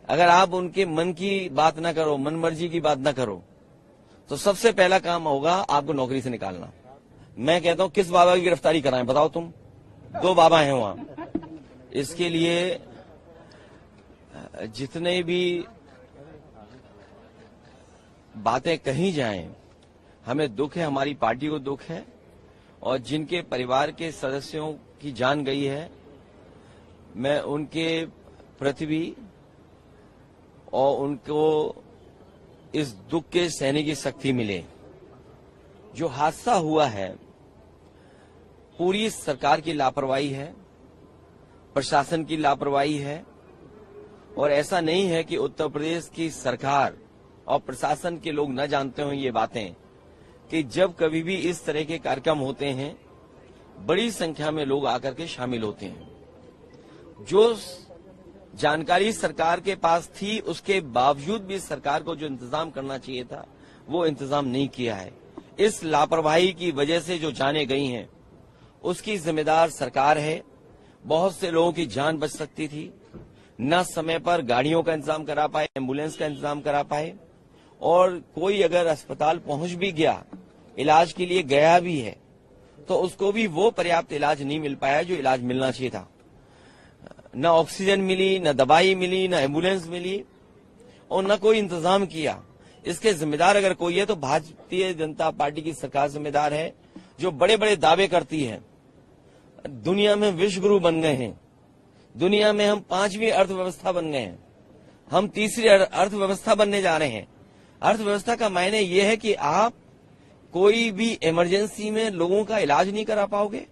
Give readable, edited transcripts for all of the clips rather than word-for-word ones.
अगर आप उनके मन की बात ना करो, मन मर्जी की बात ना करो, तो सबसे पहला काम होगा आपको नौकरी से निकालना। मैं कहता हूं किस बाबा की गिरफ्तारी कराएं, बताओ तुम। 2 बाबा हैं वहां। इसके लिए जितने भी बातें कही जाएं, हमें दुख है, हमारी पार्टी को दुख है, और जिनके परिवार के सदस्यों की जान गई है, मैं उनके प्रति भी और उनको इस दुख के सहने की शक्ति मिले। जो हादसा हुआ है, पूरी सरकार की लापरवाही है, प्रशासन की लापरवाही है, और ऐसा नहीं है कि उत्तर प्रदेश की सरकार और प्रशासन के लोग न जानते हों ये बातें, कि जब कभी भी इस तरह के कार्यक्रम होते हैं, बड़ी संख्या में लोग आकर के शामिल होते हैं। जो जानकारी सरकार के पास थी, उसके बावजूद भी सरकार को जो इंतजाम करना चाहिए था, वो इंतजाम नहीं किया है। इस लापरवाही की वजह से जो जानें गई हैं, उसकी जिम्मेदार सरकार है। बहुत से लोगों की जान बच सकती थी। न समय पर गाड़ियों का इंतजाम करा पाए, एम्बुलेंस का इंतजाम करा पाए, और कोई अगर अस्पताल पहुंच भी गया, इलाज के लिए गया भी है, तो उसको भी वो पर्याप्त इलाज नहीं मिल पाया जो इलाज मिलना चाहिए था। न ऑक्सीजन मिली, न दवाई मिली, न एम्बुलेंस मिली, और न कोई इंतजाम किया। इसके जिम्मेदार अगर कोई है तो भारतीय जनता पार्टी की सरकार जिम्मेदार है, जो बड़े बड़े दावे करती है। दुनिया में विश्व गुरु बन गए हैं, दुनिया में हम 5वीं अर्थव्यवस्था बन गए हैं, हम 3री अर्थव्यवस्था बनने जा रहे हैं। अर्थव्यवस्था का मायने यह है कि आप कोई भी इमरजेंसी में लोगों का इलाज नहीं करा पाओगे।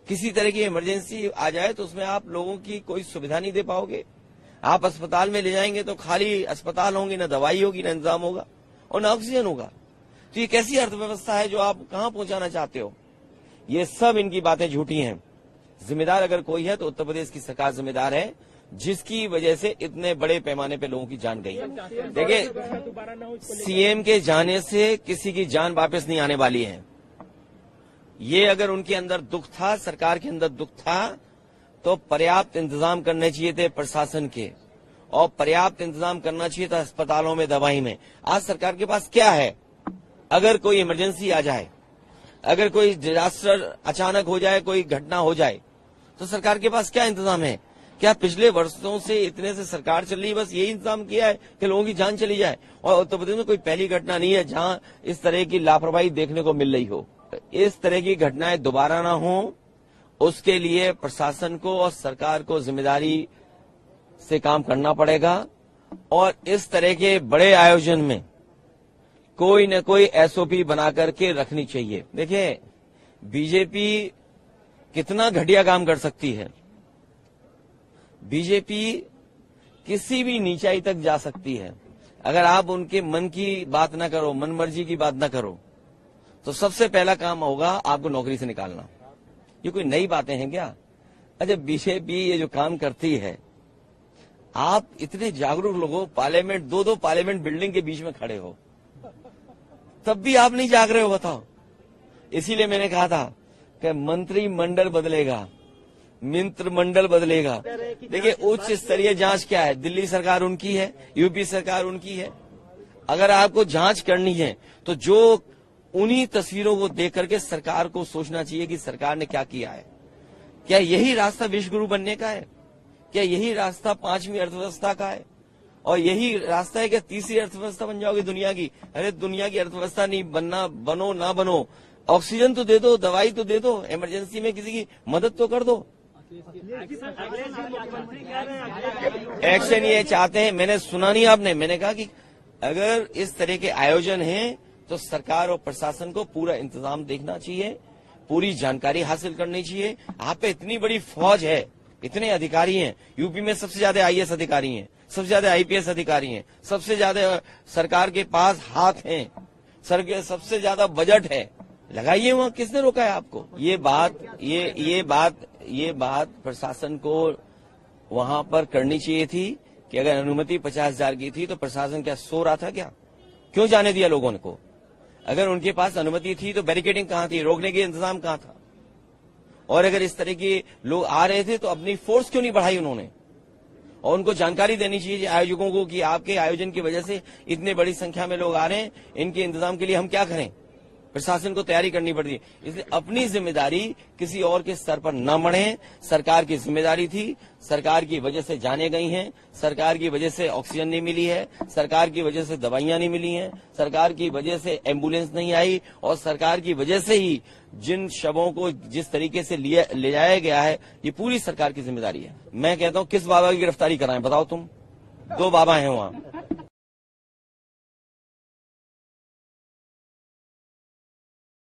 किसी तरह की इमरजेंसी आ जाए तो उसमें आप लोगों की कोई सुविधा नहीं दे पाओगे। आप अस्पताल में ले जाएंगे तो खाली अस्पताल होंगे, न दवाई होगी, न इंतजाम होगा, और न ऑक्सीजन होगा। तो ये कैसी अर्थव्यवस्था है जो आप कहां पहुंचाना चाहते हो? ये सब इनकी बातें झूठी हैं। जिम्मेदार अगर कोई है तो उत्तर प्रदेश की सरकार जिम्मेदार है, जिसकी वजह से इतने बड़े पैमाने पे लोगों की जान गई। देखिए, सीएम के जाने से किसी की जान वापस नहीं आने वाली है। ये अगर उनके अंदर दुख था, सरकार के अंदर दुख था, तो पर्याप्त इंतजाम करने चाहिए थे प्रशासन के, और पर्याप्त इंतजाम करना चाहिए था अस्पतालों में, दवाई में। आज सरकार के पास क्या है? अगर कोई इमरजेंसी आ जाए, अगर कोई डिजास्टर अचानक हो जाए, कोई घटना हो जाए, तो सरकार के पास क्या इंतजाम है? क्या पिछले वर्षों से इतने से सरकार चल रही है, बस यही इंतजाम किया है कि लोगों की जान चली जाए? और उत्तर प्रदेश में कोई पहली घटना नहीं है जहां इस तरह की लापरवाही देखने को मिल रही हो। इस तरह की घटनाएं दोबारा ना हो, उसके लिए प्रशासन को और सरकार को जिम्मेदारी से काम करना पड़ेगा, और इस तरह के बड़े आयोजन में कोई न कोई एसओपी बना करके रखनी चाहिए। देखिए, बीजेपी कितना घटिया काम कर सकती है। बीजेपी किसी भी नीचाई तक जा सकती है। अगर आप उनके मन की बात ना करो, मन मर्जी की बात ना करो, तो सबसे पहला काम होगा आपको नौकरी से निकालना। ये कोई नई बातें हैं क्या? अच्छा, बीजेपी ये जो काम करती है, आप इतने जागरूक लोग हो, पार्लियामेंट, 2-2 पार्लियामेंट बिल्डिंग के बीच में खड़े हो, तब भी आप नहीं जाग रहे हो, बताओ। इसीलिए मैंने कहा था कि मंत्रिमंडल बदलेगा, मंत्रिमंडल बदलेगा। देखिए, उच्च स्तरीय जांच क्या है? दिल्ली सरकार उनकी है, यूपी सरकार उनकी है। अगर आपको जांच करनी है तो जो उन्हीं तस्वीरों को देख करके सरकार को सोचना चाहिए कि सरकार ने क्या किया है। क्या यही रास्ता विश्व गुरु बनने का है? क्या यही रास्ता 5वीं अर्थव्यवस्था का है? और यही रास्ता है कि 3री अर्थव्यवस्था बन जाओगे दुनिया की? अरे, दुनिया की अर्थव्यवस्था नहीं बनना, बनो ना बनो, ऑक्सीजन तो दे दो, दवाई तो दे दो, इमरजेंसी में किसी की मदद तो कर दो। एक्शन ये चाहते हैं। मैंने सुना नहीं आपने, मैंने कहा कि अगर इस तरह के आयोजन हैं तो सरकार और प्रशासन को पूरा इंतजाम देखना चाहिए, पूरी जानकारी हासिल करनी चाहिए। आप पे इतनी बड़ी फौज है, इतने अधिकारी हैं, यूपी में सबसे ज्यादा आईएएस अधिकारी हैं, सबसे ज्यादा आईपीएस अधिकारी हैं, सबसे ज्यादा सरकार के पास हाथ हैं, सबसे ज्यादा बजट है, लगाइए वहां। किसने रोका है आपको? ये बात प्रशासन को वहां पर करनी चाहिए थी कि अगर अनुमति 50,000 की थी तो प्रशासन क्या सो रहा था क्या? क्यों जाने दिया लोगों को? अगर उनके पास अनुमति थी तो बैरिकेडिंग कहां थी, रोकने के इंतजाम कहां था? और अगर इस तरह के लोग आ रहे थे तो अपनी फोर्स क्यों नहीं बढ़ाई उन्होंने? और उनको जानकारी देनी चाहिए आयोजकों को कि आपके आयोजन की वजह से इतने बड़ी संख्या में लोग आ रहे हैं, इनके इंतजाम के लिए हम क्या करें। प्रशासन को तैयारी करनी पड़ती है, इसलिए अपनी जिम्मेदारी किसी और के स्तर पर न बढ़े। सरकार की जिम्मेदारी थी, सरकार की वजह से जाने गई हैं, सरकार की वजह से ऑक्सीजन नहीं मिली है, सरकार की वजह से दवाइयां नहीं मिली हैं, सरकार की वजह से एम्बुलेंस नहीं आई, और सरकार की वजह से ही जिन शवों को जिस तरीके से ले जाया गया है, ये पूरी सरकार की जिम्मेदारी है। मैं कहता हूं किस बाबा की गिरफ्तारी कराएं, बताओ तुम। 2 बाबा हैं वहां।